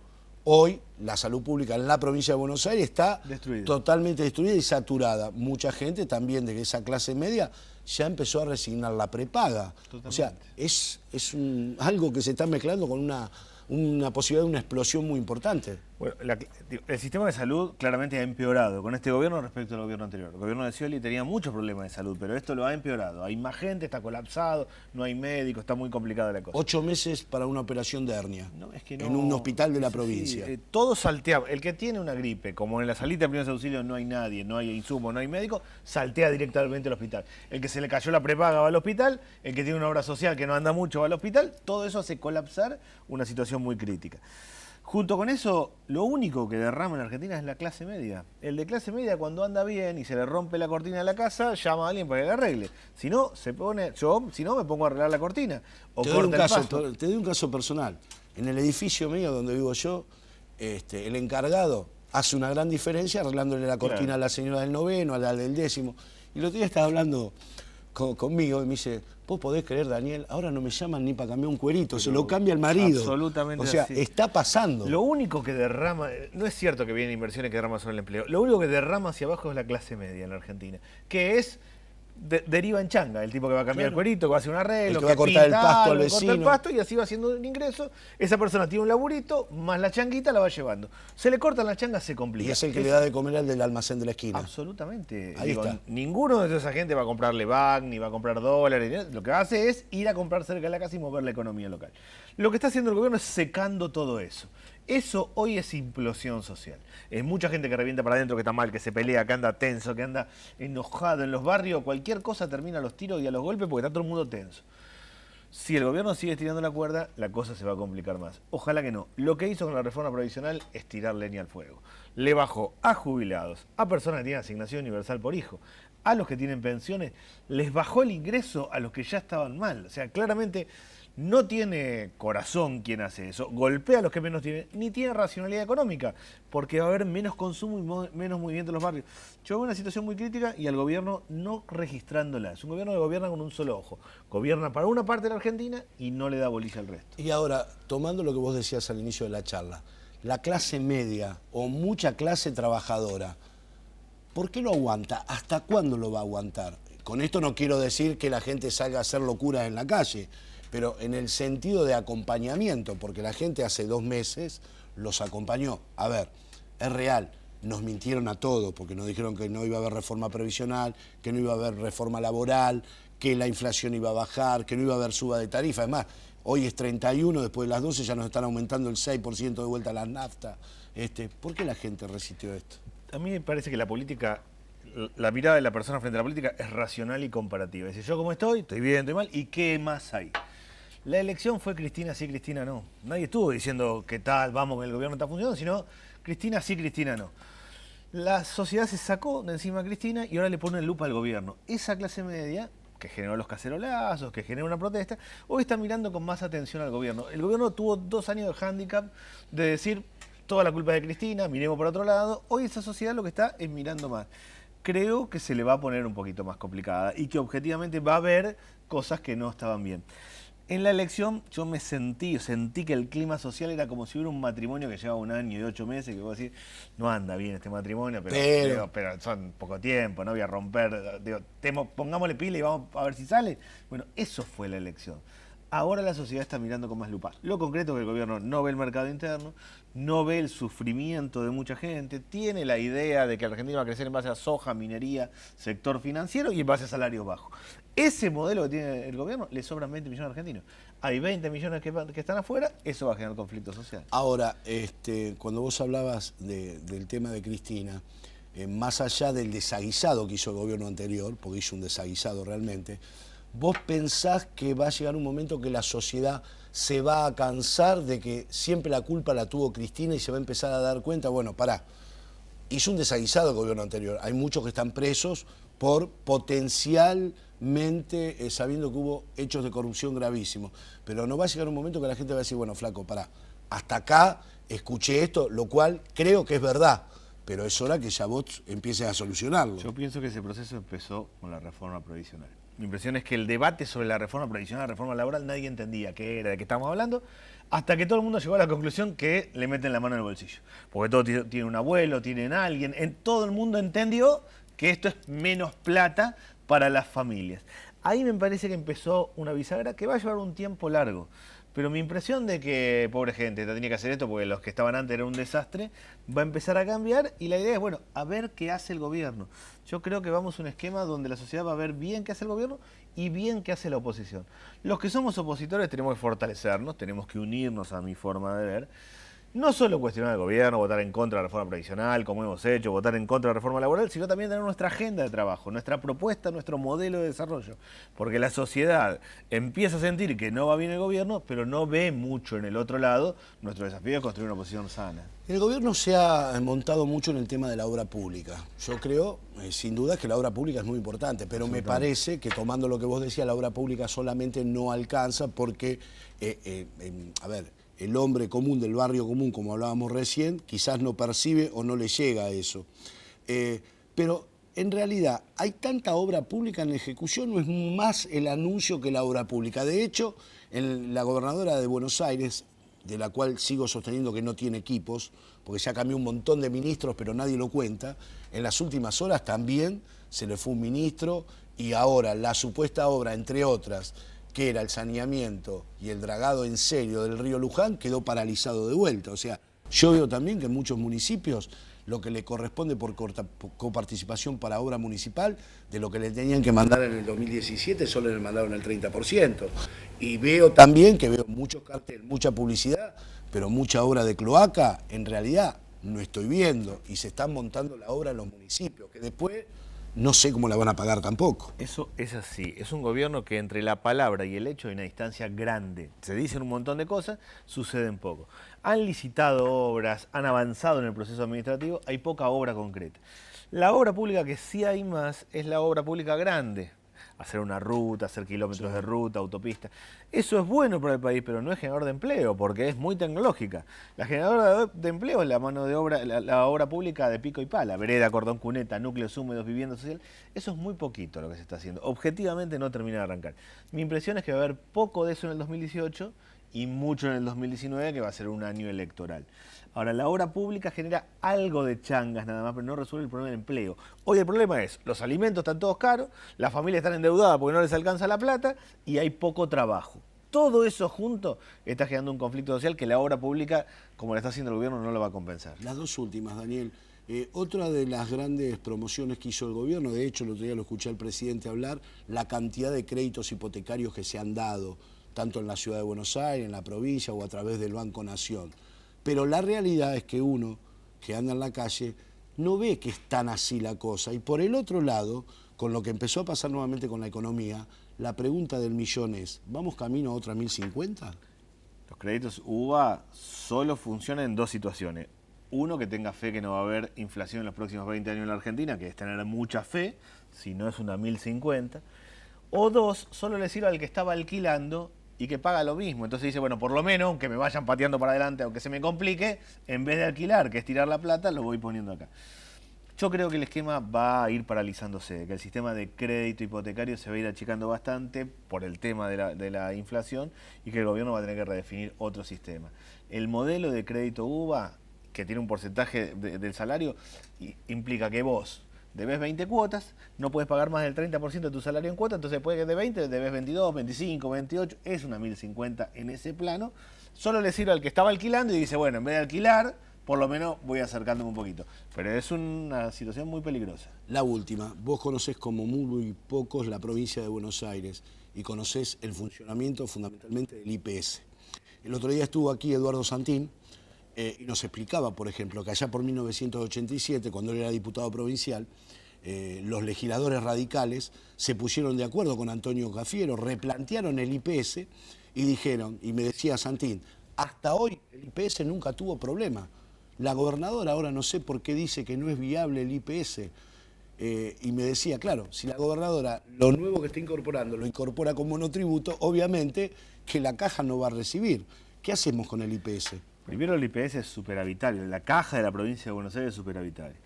Hoy la salud pública en la provincia de Buenos Aires está totalmente destruida y saturada. Mucha gente también de esa clase media ya empezó a resignar la prepaga. Totalmente. O sea, es algo que se está mezclando con una posibilidad de una explosión muy importante. Bueno, el sistema de salud claramente ha empeorado con este gobierno respecto al gobierno anterior. El gobierno de Scioli tenía muchos problemas de salud, pero esto lo ha empeorado. Hay más gente, está colapsado, no hay médicos, está muy complicada la cosa. 8 meses para una operación de hernia, No, es que no, en un hospital de la sí, provincia. Todo saltea. El que tiene una gripe, como en la salita de primeros auxilios no hay nadie, no hay insumo, no hay médico, saltea directamente al hospital. El que se le cayó la prepaga va al hospital, el que tiene una obra social que no anda mucho va al hospital, todo eso hace colapsar una situación muy crítica. Junto con eso, lo único que derrama en Argentina es la clase media. El de clase media, cuando anda bien y se le rompe la cortina de la casa, llama a alguien para que la arregle. Si no, me pongo a arreglar la cortina. O Te doy corta el pasto. te doy un caso personal. En el edificio mío donde vivo yo, el encargado hace una gran diferencia arreglándole la cortina Claro. a la señora del noveno, a la del décimo. Y el otro día estaba hablando conmigo y me dice, vos podés creer, Daniel, ahora no me llaman ni para cambiar un cuerito, se lo cambia el marido. Absolutamente O sea, así. está pasando. Lo único que derrama, no es cierto que vienen inversiones que derraman sobre el empleo, lo único que derrama hacia abajo es la clase media en la Argentina, que es, deriva en changa, el tipo que va a cambiar el cuerito, que va a hacer un arreglo, El que va a cortar el pasto al algo, corta el vecino. pasto y así va haciendo un ingreso, esa persona tiene un laburito, más la changuita la va llevando. Se le cortan las changas, se complica. Y es el que le da de comer al del almacén de la esquina. Absolutamente. Ahí está. Ninguno de esa gente va a comprarle bag, ni va a comprar dólares. Lo que hace es ir a comprar cerca de la casa y mover la economía local. Lo que está haciendo el gobierno es secando todo eso. Eso hoy es implosión social. Es mucha gente que revienta para adentro, que está mal, que se pelea, que anda tenso, que anda enojado en los barrios. Cualquier cosa termina a los tiros y a los golpes porque está todo el mundo tenso. Si el gobierno sigue estirando la cuerda, la cosa se va a complicar más. Ojalá que no. Lo que hizo con la reforma provisional es tirar leña al fuego. Le bajó a jubilados, a personas que tienen asignación universal por hijo, a los que tienen pensiones, les bajó el ingreso a los que ya estaban mal. O sea, claramente no tiene corazón quien hace eso, golpea a los que menos tienen, ni tiene racionalidad económica, porque va a haber menos consumo y menos movimiento en los barrios. Yo veo una situación muy crítica y al gobierno no registrándola. Es un gobierno que gobierna con un solo ojo. Gobierna para una parte de la Argentina y no le da bolilla al resto. Y ahora, tomando lo que vos decías al inicio de la charla, la clase media o mucha clase trabajadora, ¿por qué lo aguanta? ¿Hasta cuándo lo va a aguantar? Con esto no quiero decir que la gente salga a hacer locuras en la calle, pero en el sentido de acompañamiento, porque la gente hace 2 meses los acompañó. A ver, es real, nos mintieron a todos, porque nos dijeron que no iba a haber reforma previsional, que no iba a haber reforma laboral, que la inflación iba a bajar, que no iba a haber suba de tarifa. Además, hoy es 31, después de las 12 ya nos están aumentando el 6% de vuelta a las naftas. ¿Por qué la gente resistió esto? A mí me parece que la política, la mirada de la persona frente a la política es racional y comparativa. Es decir, yo como estoy bien, estoy mal, ¿y qué más hay? La elección fue Cristina sí, Cristina no. Nadie estuvo diciendo qué tal, vamos, que el gobierno está funcionando, sino Cristina sí, Cristina no. La sociedad se sacó de encima a Cristina y ahora le pone lupa al gobierno. Esa clase media, que generó los cacerolazos, que generó una protesta, hoy está mirando con más atención al gobierno. El gobierno tuvo 2 años de hándicap de decir toda la culpa es de Cristina, miremos por otro lado. Hoy esa sociedad lo que está es mirando más. Creo que se le va a poner un poquito más complicada y que objetivamente va a haber cosas que no estaban bien. En la elección yo sentí que el clima social era como si hubiera un matrimonio que llevaba 1 año y 8 meses, que vos decís, no anda bien este matrimonio, pero son poco tiempo, no voy a romper, pongámosle pila y vamos a ver si sale. Bueno, eso fue la elección. Ahora la sociedad está mirando con más lupa. Lo concreto es que el gobierno no ve el mercado interno, no ve el sufrimiento de mucha gente, tiene la idea de que la Argentina va a crecer en base a soja, minería, sector financiero y en base a salarios bajos. Ese modelo que tiene el gobierno le sobran 20 millones de argentinos. Hay 20 millones que están afuera, eso va a generar conflicto social. Ahora, cuando vos hablabas del tema de Cristina, más allá del desaguisado que hizo el gobierno anterior, porque hizo un desaguisado realmente, ¿vos pensás que va a llegar un momento que la sociedad se va a cansar de que siempre la culpa la tuvo Cristina y se va a empezar a dar cuenta, bueno, pará, hizo un desaguisado el gobierno anterior, hay muchos que están presos por potencialmente sabiendo que hubo hechos de corrupción gravísimos, pero no va a llegar un momento que la gente va a decir, bueno, flaco, pará, hasta acá escuché esto, lo cual creo que es verdad, pero es hora que ya vos empieces a solucionarlo. Yo pienso que ese proceso empezó con la reforma provisional. Mi impresión es que el debate sobre la reforma provisional, la reforma laboral, nadie entendía qué era, de qué estábamos hablando, hasta que todo el mundo llegó a la conclusión que le meten la mano en el bolsillo. Porque todos tienen un abuelo, tienen alguien, todo el mundo entendió que esto es menos plata para las familias. Ahí me parece que empezó una bisagra que va a llevar un tiempo largo, Pero mi impresión de que, pobre gente, tenía que hacer esto porque los que estaban antes era un desastre, va a empezar a cambiar y la idea es, bueno, a ver qué hace el gobierno. Yo creo que vamos a un esquema donde la sociedad va a ver bien qué hace el gobierno y bien qué hace la oposición. Los que somos opositores tenemos que fortalecernos, tenemos que unirnos a mi forma de ver. No solo cuestionar al gobierno, votar en contra de la reforma previsional, como hemos hecho, votar en contra de la reforma laboral, sino también tener nuestra agenda de trabajo, nuestra propuesta, nuestro modelo de desarrollo. Porque la sociedad empieza a sentir que no va bien el gobierno, pero no ve mucho en el otro lado. Nuestro desafío es construir una oposición sana. El gobierno se ha montado mucho en el tema de la obra pública. Yo creo, sin duda, que la obra pública es muy importante, pero me parece que, tomando lo que vos decías, la obra pública solamente no alcanza porque, a ver, el hombre común del barrio común, como hablábamos recién, quizás no percibe o no le llega a eso. Pero en realidad hay tanta obra pública en ejecución, no es más el anuncio que la obra pública. De hecho, la gobernadora de Buenos Aires, de la cual sigo sosteniendo que no tiene equipos, porque ya cambió un montón de ministros, pero nadie lo cuenta, en las últimas horas también se le fue un ministro y ahora la supuesta obra, entre otras, que era el saneamiento y el dragado en serio del río Luján, quedó paralizado de vuelta. O sea, yo veo también que en muchos municipios lo que le corresponde por coparticipación para obra municipal, de lo que le tenían que mandar en el 2017, solo le mandaron el 30%. Y veo también que veo muchos carteles, mucha publicidad, pero mucha obra de cloaca, en realidad no estoy viendo. Y se están montando la obra en los municipios, que después no sé cómo la van a pagar tampoco. Eso es así, es un gobierno que entre la palabra y el hecho hay una distancia grande. Se dicen un montón de cosas, suceden poco. Han licitado obras, han avanzado en el proceso administrativo, hay poca obra concreta. La obra pública que sí hay más es la obra pública grande. Hacer una ruta, hacer kilómetros de ruta, autopista. Eso es bueno para el país, pero no es generador de empleo, porque es muy tecnológica. La generadora de empleo es la mano de obra, la obra pública de pico y pala, vereda, cordón cuneta, núcleos húmedos, vivienda social. Eso es muy poquito lo que se está haciendo. Objetivamente no termina de arrancar. Mi impresión es que va a haber poco de eso en el 2018 y mucho en el 2019, que va a ser un año electoral. Ahora, la obra pública genera algo de changas nada más, pero no resuelve el problema del empleo. Hoy el problema es, los alimentos están todos caros, las familias están endeudadas porque no les alcanza la plata y hay poco trabajo. Todo eso junto está generando un conflicto social que la obra pública, como lo está haciendo el gobierno, no lo va a compensar. Las dos últimas, Daniel. Otra de las grandes promociones que hizo el gobierno, de hecho el otro día lo escuché al presidente hablar, la cantidad de créditos hipotecarios que se han dado, tanto en la ciudad de Buenos Aires, en la provincia o a través del Banco Nación. Pero la realidad es que uno que anda en la calle no ve que es tan así la cosa. Y por el otro lado, con lo que empezó a pasar nuevamente con la economía, la pregunta del millón es, ¿vamos camino a otra 1050? Los créditos UVA solo funcionan en dos situaciones. Uno, que tenga fe que no va a haber inflación en los próximos 20 años en la Argentina, que es tener mucha fe, si no es una 1050. O dos, solo le sirve al que estaba alquilando y que paga lo mismo. Entonces dice, bueno, por lo menos, aunque me vayan pateando para adelante, aunque se me complique, en vez de alquilar, que es tirar la plata, lo voy poniendo acá. Yo creo que el esquema va a ir paralizándose, que el sistema de crédito hipotecario se va a ir achicando bastante por el tema de la inflación y que el gobierno va a tener que redefinir otro sistema. El modelo de crédito UVA, que tiene un porcentaje del salario, implica que vos debes 20 cuotas, no puedes pagar más del 30% de tu salario en cuotas, entonces puede que de 20 debes 22, 25, 28, es una 1050 en ese plano. Solo le sirve al que estaba alquilando y dice, bueno, en vez de alquilar, por lo menos voy acercándome un poquito. Pero es una situación muy peligrosa. La última, vos conocés como muy pocos la provincia de Buenos Aires y conocés el funcionamiento fundamentalmente del IPS. El otro día estuvo aquí Eduardo Santín, y nos explicaba, por ejemplo, que allá por 1987, cuando él era diputado provincial, los legisladores radicales se pusieron de acuerdo con Antonio Cafiero, replantearon el IPS y dijeron, y me decía Santín, hasta hoy el IPS nunca tuvo problema. La gobernadora ahora no sé por qué dice que no es viable el IPS. Y me decía, claro, si la gobernadora lo nuevo que está incorporando lo incorpora como monotributo, obviamente que la caja no va a recibir. ¿Qué hacemos con el IPS? Primero, el IPS es superavitario, la caja de la provincia de Buenos Aires es superavitaria.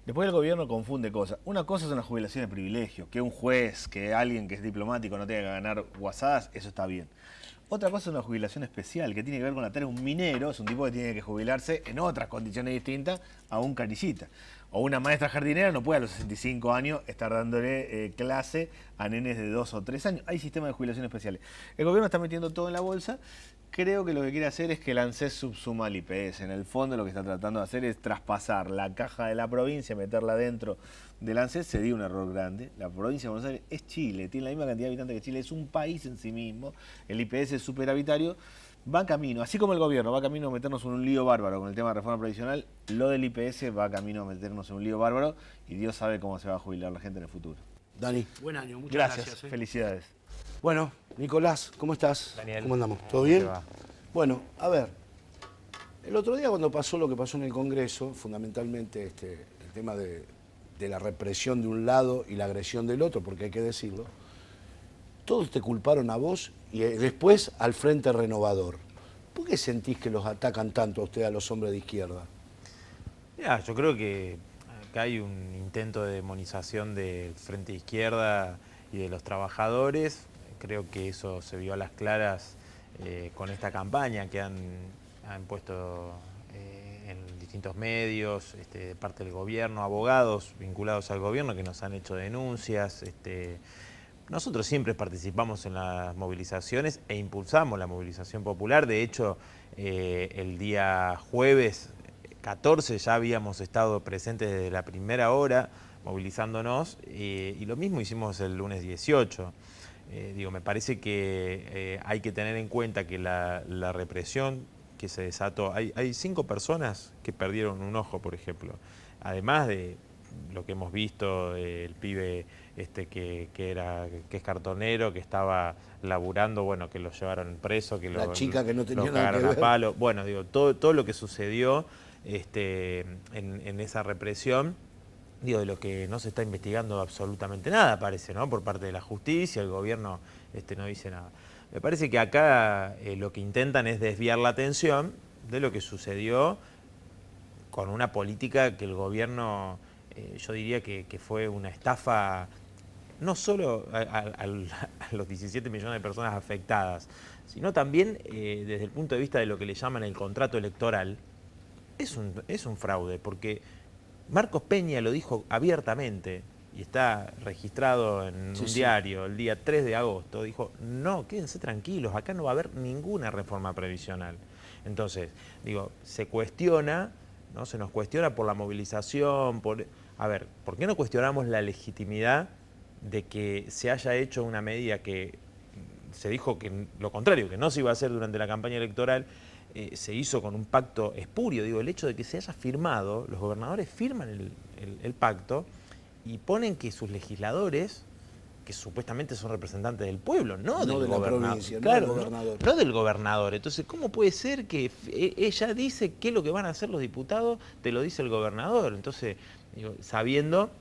Después el gobierno confunde cosas. Una cosa son las jubilaciones de privilegio, que un juez, que alguien que es diplomático no tenga que ganar guasadas, eso está bien. Otra cosa es una jubilación especial, que tiene que ver con la tarea de un minero, es un tipo que tiene que jubilarse en otras condiciones distintas a un canillita. O una maestra jardinera no puede a los 65 años estar dándole clase a nenes de 2 o 3 años. Hay sistemas de jubilación especiales. El gobierno está metiendo todo en la bolsa Creo que lo que quiere hacer es que el ANSES subsuma al IPS. En el fondo lo que está tratando de hacer es traspasar la caja de la provincia, meterla dentro del ANSES. Sería un error grande. La provincia de Buenos Aires es Chile, tiene la misma cantidad de habitantes que Chile, es un país en sí mismo. El IPS es superhabitario. Va camino, así como el gobierno va camino a meternos en un lío bárbaro con el tema de reforma previsional, lo del IPS va camino a meternos en un lío bárbaro y Dios sabe cómo se va a jubilar la gente en el futuro. Dani. Buen año, muchas Gracias. gracias. Felicidades. Bueno, Nicolás, ¿cómo estás? Daniel, ¿Cómo andamos? ¿Todo ¿cómo bien? te va? Bueno, a ver, el otro día cuando pasó lo que pasó en el Congreso, fundamentalmente el tema de la represión de un lado y la agresión del otro, porque hay que decirlo, todos te culparon a vos y después al Frente Renovador. ¿Por qué sentís que los atacan tanto a ustedes, a los hombres de izquierda? Mirá, yo creo que acá hay un intento de demonización del Frente de Izquierda y de los trabajadores. Creo que eso se vio a las claras con esta campaña que han puesto en distintos medios, de parte del gobierno, abogados vinculados al gobierno que nos han hecho denuncias. Nosotros siempre participamos en las movilizaciones e impulsamos la movilización popular. De hecho, el día jueves 14 ya habíamos estado presentes desde la primera hora movilizándonos y lo mismo hicimos el lunes 18. Me parece que hay que tener en cuenta que la represión que se desató, hay 5 personas que perdieron un ojo, por ejemplo, además de lo que hemos visto, el pibe que es cartonero, que estaba laburando, bueno, que lo llevaron preso, que La chica que no tenía lo nada que cagaron a ver. palo. Bueno, todo lo que sucedió en esa represión, de lo que no se está investigando absolutamente nada, parece, ¿no? Por parte de la justicia, el gobierno no dice nada. Me parece que acá lo que intentan es desviar la atención de lo que sucedió con una política que el gobierno, yo diría que fue una estafa, no solo a los 17 millones de personas afectadas, sino también desde el punto de vista de lo que le llaman el contrato electoral. Es un fraude, porque Marcos Peña lo dijo abiertamente, y está registrado en un diario el día 3 de agosto, dijo, no, quédense tranquilos, acá no va a haber ninguna reforma previsional. Entonces, se cuestiona, ¿no? Se nos cuestiona por la movilización, a ver, ¿por qué no cuestionamos la legitimidad de que se haya hecho una medida que se dijo que lo contrario, que no se iba a hacer durante la campaña electoral? Se hizo con un pacto espurio. El hecho de que se haya firmado, los gobernadores firman el pacto y ponen que sus legisladores, que supuestamente son representantes del pueblo, no del de la gobernador. provincia, Claro, no del gobernador. No del gobernador. Entonces, ¿cómo puede ser que ella dice qué es lo que van a hacer los diputados, te lo dice el gobernador? Entonces, sabiendo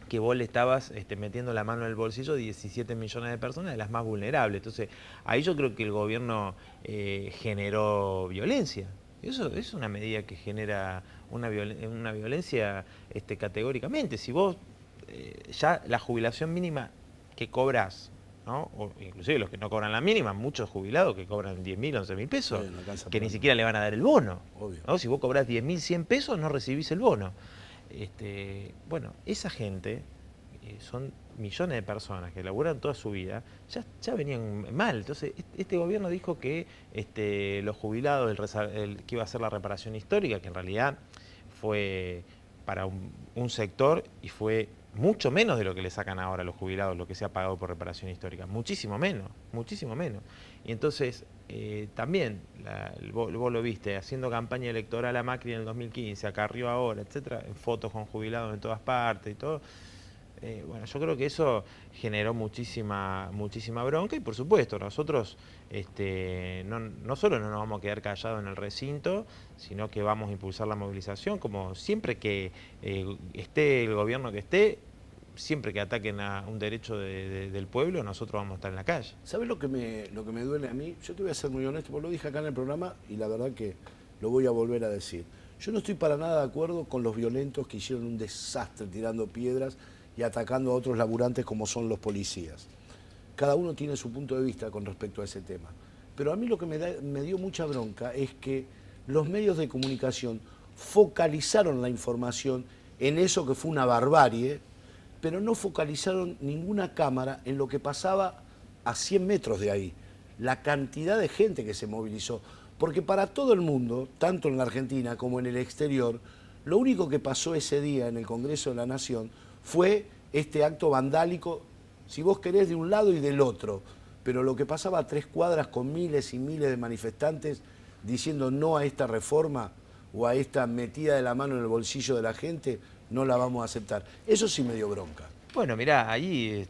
que vos le estabas metiendo la mano en el bolsillo de 17 millones de personas, de las más vulnerables. Entonces, ahí yo creo que el gobierno generó violencia. Eso es una medida que genera una violencia categóricamente. Si vos ya la jubilación mínima que cobras, ¿no? O inclusive los que no cobran la mínima, muchos jubilados que cobran 10.000, 11.000 pesos, que ni siquiera le van a dar el bono. ¿No? Si vos cobrás 10.100 pesos, no recibís el bono. Bueno, esa gente, son millones de personas que laburan toda su vida, ya venían mal. Entonces, este gobierno dijo que los jubilados, que iba a ser la reparación histórica, que en realidad fue para un sector y fue mucho menos de lo que le sacan ahora a los jubilados, lo que se ha pagado por reparación histórica, muchísimo menos, muchísimo menos. Y entonces, también, vos lo viste, haciendo campaña electoral a Macri en el 2015, a Carrió ahora, etcétera, en fotos con jubilados en todas partes y todo. Bueno, yo creo que eso generó muchísima bronca y, por supuesto, nosotros no solo no nos vamos a quedar callados en el recinto, sino que vamos a impulsar la movilización, como siempre que esté el gobierno que esté, siempre que ataquen a un derecho del pueblo, nosotros vamos a estar en la calle. ¿Sabes lo que me duele a mí? Yo te voy a ser muy honesto, porque lo dije acá en el programa y la verdad que lo voy a volver a decir. Yo no estoy para nada de acuerdo con los violentos que hicieron un desastre tirando piedras y atacando a otros laburantes como son los policías. Cada uno tiene su punto de vista con respecto a ese tema. Pero a mí lo que me dio mucha bronca es que los medios de comunicación focalizaron la información en eso que fue una barbarie, pero no focalizaron ninguna cámara en lo que pasaba a 100 metros de ahí. la cantidad de gente que se movilizó. Porque para todo el mundo, tanto en la Argentina como en el exterior, lo único que pasó ese día en el Congreso de la Nación fue este acto vandálico, si vos querés, de un lado y del otro. Pero lo que pasaba a 3 cuadras con miles y miles de manifestantes diciendo no a esta reforma o a esta metida de la mano en el bolsillo de la gente, no la vamos a aceptar. Eso sí me dio bronca. Bueno, mirá, ahí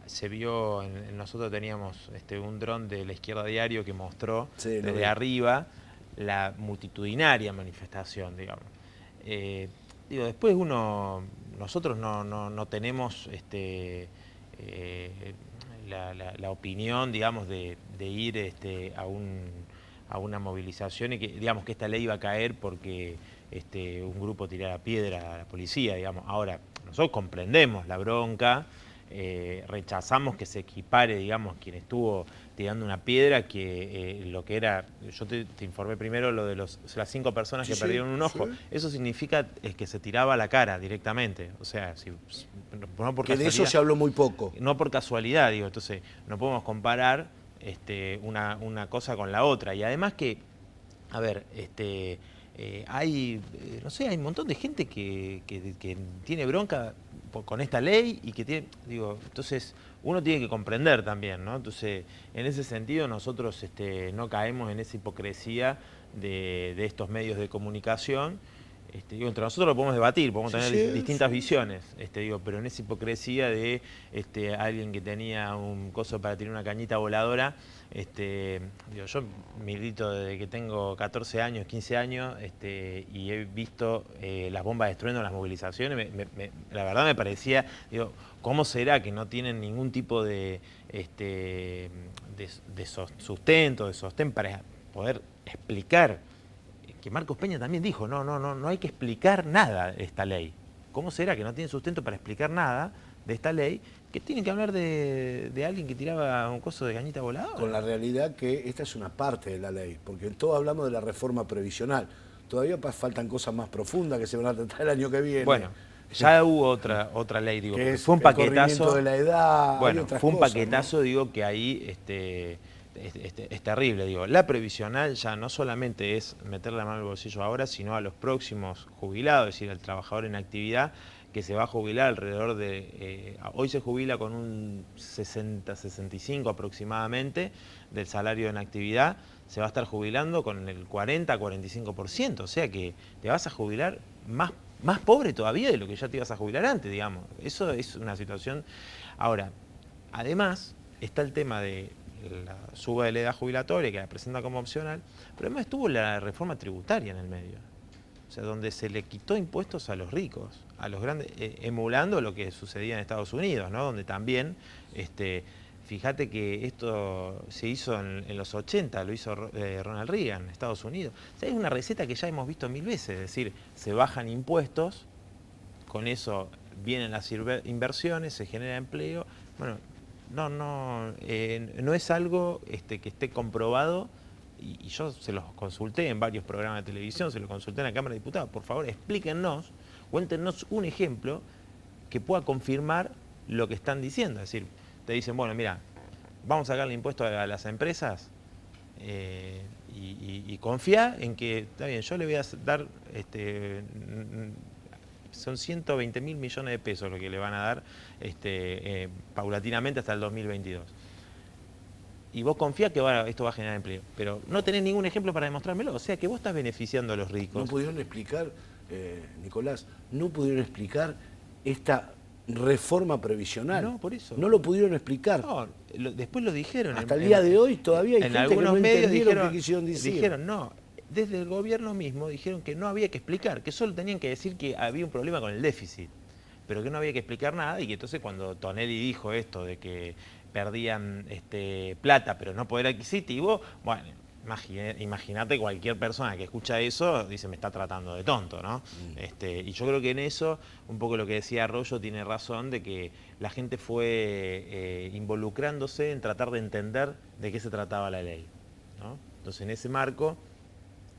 se vio, nosotros teníamos un dron de La Izquierda Diario que mostró desde arriba la multitudinaria manifestación, digamos. Después nosotros no tenemos la opinión, digamos, de ir a una movilización y que, digamos, que esta ley iba a caer porque un grupo tirara piedra a la policía, digamos. Ahora, nosotros comprendemos la bronca, rechazamos que se equipare, digamos, quien estuvo tirando una piedra, que lo que era, yo te informé primero lo de las 5 personas que perdieron un ojo, eso significa que se tiraba a la cara directamente, o sea, no por que de eso se habló muy poco. No por casualidad, digo, entonces no podemos comparar una cosa con la otra, y además que, a ver, hay, no sé, hay un montón de gente que tiene bronca con esta ley y que tiene, digo, entonces uno tiene que comprender también, ¿no? Entonces, en ese sentido nosotros no caemos en esa hipocresía de estos medios de comunicación. Entre nosotros lo podemos debatir, podemos tener distintas visiones, pero en esa hipocresía de alguien que tenía un coso para tirar una cañita voladora, yo milito desde que tengo 14 años, 15 años, y he visto las bombas de estruendo en las movilizaciones, la verdad me parecía, ¿cómo será que no tienen ningún tipo de sustento, de sostén para poder explicar? Que Marcos Peña también dijo, no hay que explicar nada de esta ley. ¿Cómo será que no tienen sustento para explicar nada de esta ley? Que tienen que hablar de alguien que tiraba un coso de cañita voladora. Con la realidad que esta es una parte de la ley, porque todos hablamos de la reforma previsional. Todavía faltan cosas más profundas que se van a tratar el año que viene. Bueno, ya hubo otra ley, digo, que es fue un paquetazo de la edad. Bueno, fue un cosas, paquetazo, ¿no? Digo, que ahí es terrible, digo. La previsional ya no solamente es meter la mano al bolsillo ahora, sino a los próximos jubilados, es decir, al trabajador en actividad que se va a jubilar alrededor de... hoy se jubila con un 60-65 aproximadamente del salario en actividad, se va a estar jubilando con el 40-45%, o sea que te vas a jubilar más pobre todavía de lo que ya te ibas a jubilar antes, digamos. Eso es una situación... Ahora, además está el tema de la suba de la edad jubilatoria, que la presenta como opcional, pero además estuvo la reforma tributaria en el medio. O sea, donde se le quitó impuestos a los ricos, a los grandes, emulando lo que sucedía en Estados Unidos, ¿no? Donde también, fíjate que esto se hizo en los 80, lo hizo Ronald Reagan en Estados Unidos. O sea, es una receta que ya hemos visto 1000 veces, es decir, se bajan impuestos, con eso vienen las inversiones, se genera empleo. Bueno, no es algo que esté comprobado. Y yo se los consulté en varios programas de televisión, se los consulté en la Cámara de Diputados. Por favor, explíquennos, cuéntenos un ejemplo que pueda confirmar lo que están diciendo. Es decir, te dicen, bueno, mira, vamos a sacarle impuesto a las empresas y confía en que, está bien, yo le voy a dar, son 120.000 millones de pesos lo que le van a dar paulatinamente hasta el 2022. Y vos confías que esto va a generar empleo, pero no tenés ningún ejemplo para demostrármelo. O sea, que vos estás beneficiando a los ricos. No pudieron explicar, Nicolás, no pudieron explicar esta reforma previsional. No, por eso. No lo pudieron explicar. No, después lo dijeron. Hasta el día de hoy todavía hay en gente algunos que no medios entendieron qué quisieron decir. Dijeron, no, desde el gobierno mismo dijeron que no había que explicar, que solo tenían que decir que había un problema con el déficit, pero que no había que explicar nada, y que entonces cuando Tonelli dijo esto de que perdían plata pero no poder adquisitivo, bueno, imagínate cualquier persona que escucha eso, dice me está tratando de tonto, ¿no? Y yo creo que en eso, un poco lo que decía Arroyo tiene razón, de que la gente fue involucrándose en tratar de entender de qué se trataba la ley, ¿no? Entonces en ese marco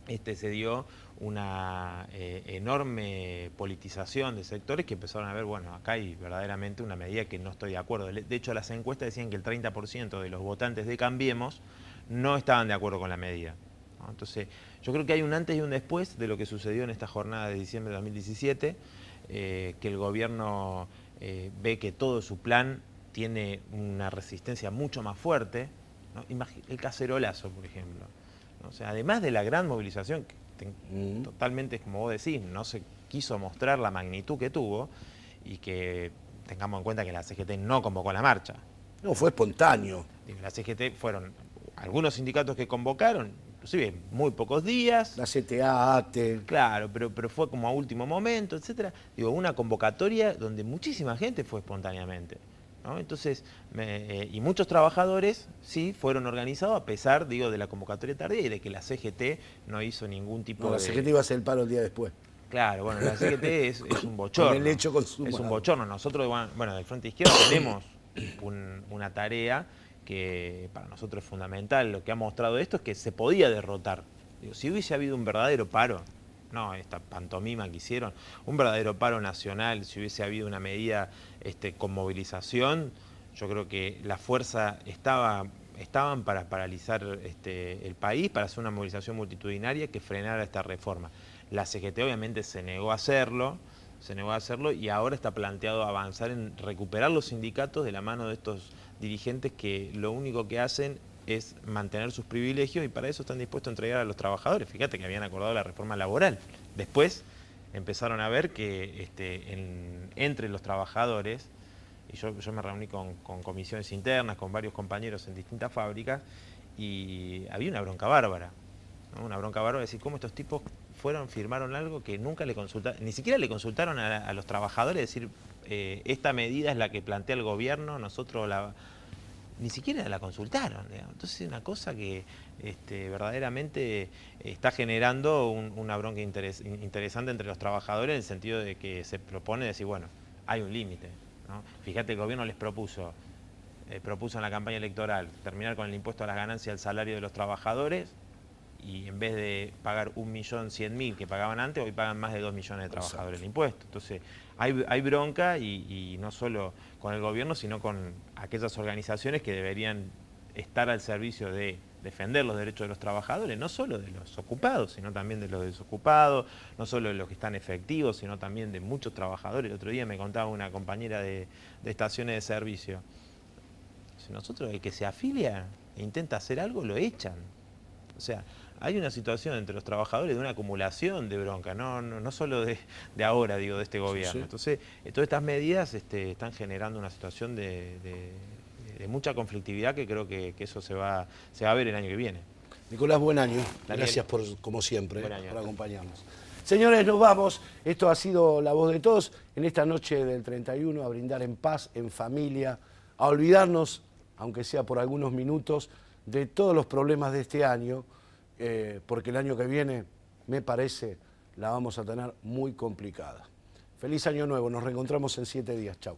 se dio una enorme politización de sectores que empezaron a ver, bueno, acá hay verdaderamente una medida que no estoy de acuerdo. De hecho, las encuestas decían que el 30% de los votantes de Cambiemos no estaban de acuerdo con la medida, ¿no? Entonces, yo creo que hay un antes y un después de lo que sucedió en esta jornada de diciembre de 2017, que el gobierno ve que todo su plan tiene una resistencia mucho más fuerte, ¿no? El cacerolazo, por ejemplo, ¿no? O sea, además de la gran movilización, que totalmente, como vos decís, no se quiso mostrar la magnitud que tuvo, y que tengamos en cuenta que la CGT no convocó la marcha. No, fue espontáneo. La CGT fueron algunos sindicatos que convocaron, inclusive muy pocos días. La CTA, ATE. Claro, pero fue como a último momento, etcétera. Digo, una convocatoria donde muchísima gente fue espontáneamente, ¿no? Entonces, y muchos trabajadores sí fueron organizados a pesar, digo, de la convocatoria tardía y de que la CGT no hizo ningún tipo No, de... la CGT iba a hacer el paro el día después. Claro, bueno, la CGT es un bochorno. Con el hecho consumado. Es un bochorno. Nosotros, bueno, del Frente Izquierda tenemos una tarea que para nosotros es fundamental. Lo que ha mostrado esto es que se podía derrotar. Digo, si hubiese habido un verdadero paro, no esta pantomima que hicieron, un verdadero paro nacional, si hubiese habido una medida con movilización, yo creo que la fuerza estaban para paralizar el país, para hacer una movilización multitudinaria que frenara esta reforma. La CGT obviamente se negó a hacerlo, y ahora está planteado avanzar en recuperar los sindicatos de la mano de estos dirigentes que lo único que hacen es mantener sus privilegios, y para eso están dispuestos a entregar a los trabajadores. Fíjate que habían acordado la reforma laboral. Después empezaron a ver que entre los trabajadores, y yo me reuní con comisiones internas, con varios compañeros en distintas fábricas, y había una bronca bárbara, ¿no? Una bronca bárbara de decir cómo estos tipos firmaron algo que nunca le consultaron, ni siquiera le consultaron a los trabajadores, decir, esta medida es la que plantea el gobierno, nosotros ni siquiera la consultaron, digamos. Entonces es una cosa que verdaderamente está generando una bronca interesante entre los trabajadores, en el sentido de que se propone decir, bueno, hay un límite, ¿no? Fíjate, el gobierno les propuso en la campaña electoral terminar con el impuesto a las ganancias al salario de los trabajadores, y en vez de pagar 1.100.000 que pagaban antes, hoy pagan más de 2 millones de trabajadores el impuesto. Entonces hay bronca, y no solo con el gobierno, sino con aquellas organizaciones que deberían estar al servicio de defender los derechos de los trabajadores, no solo de los ocupados, sino también de los desocupados, no solo de los que están efectivos, sino también de muchos trabajadores. El otro día me contaba una compañera de estaciones de servicio, si nosotros, el que se afilia e intenta hacer algo, lo echan. O sea, hay una situación entre los trabajadores de una acumulación de bronca, no solo de ahora, digo, de este gobierno. Sí. Entonces, todas estas medidas están generando una situación de mucha conflictividad, que creo que eso se va a ver el año que viene. Nicolás, buen año. Daniel, gracias como siempre por acompañarnos. Señores, nos vamos. Esto ha sido La Voz de Todos en esta noche del 31, a brindar en paz, en familia, a olvidarnos, aunque sea por algunos minutos, de todos los problemas de este año, porque el año que viene, me parece, la vamos a tener muy complicada. Feliz año nuevo, nos reencontramos en 7 días. Chau.